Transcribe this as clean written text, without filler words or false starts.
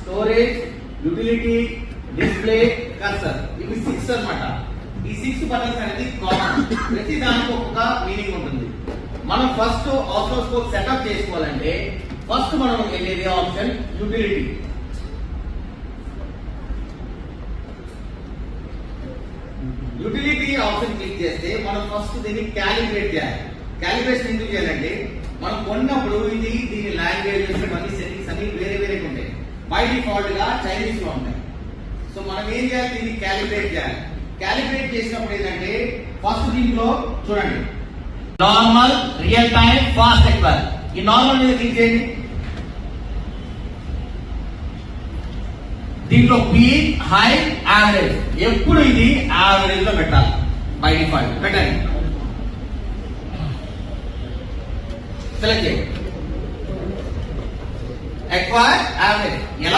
Storage, utility, display, cursor, ఇవి 6 అన్నమాట. ఈ 6 బటన్స్ అనేది కామన్. ప్రతి దానికి ఒక్కొక్క మీనింగ్ ఉంటుంది. మనం ఫస్ట్ ఆసిలోస్కోప్ సెటప్ చేసుకోవాలంటే ఫస్ట్ మనం వెళ్ళేది option utility. Utility option click చేస్తే మనం ఫస్ట్ దీన్ని క్యాలిబ్రేట్ చేయాలి. క్యాలిబ్రేషన్ ఎందుకు చేయాలంటే మనం కొన్నప్పుడు దీని లాంగ్వేజెస్ మళ్ళీ సెట్టింగ్స్ అన్ని వేరే వేరేగా ఉంటాయి. బై డిఫాల్ట్ గా చైనీస్ లో ఉంటాయి. సో మనం ఏం చేయాలి, దీన్ని క్యాలిబ్రేట్ చేయాలి. క్యాలిబ్రేట్ చేసినప్పుడు ఏంటంటే ఫస్ట్ దీంట్లో చూడండి, నార్మల్, రియల్ టైం, ఫాస్ట్ ఎక్వర్. ఈ నార్మల్ మీద క్లిక్ చేయండి. దీంట్లో పీక్, హై, యావరేజ్. ఎప్పుడు ఇది యావరేజ్ లో పెట్టాలి. బై డిఫాల్ట్ పెట్టండి. సెలెక్ట్ చేయండి. Acquire, average. ఎలా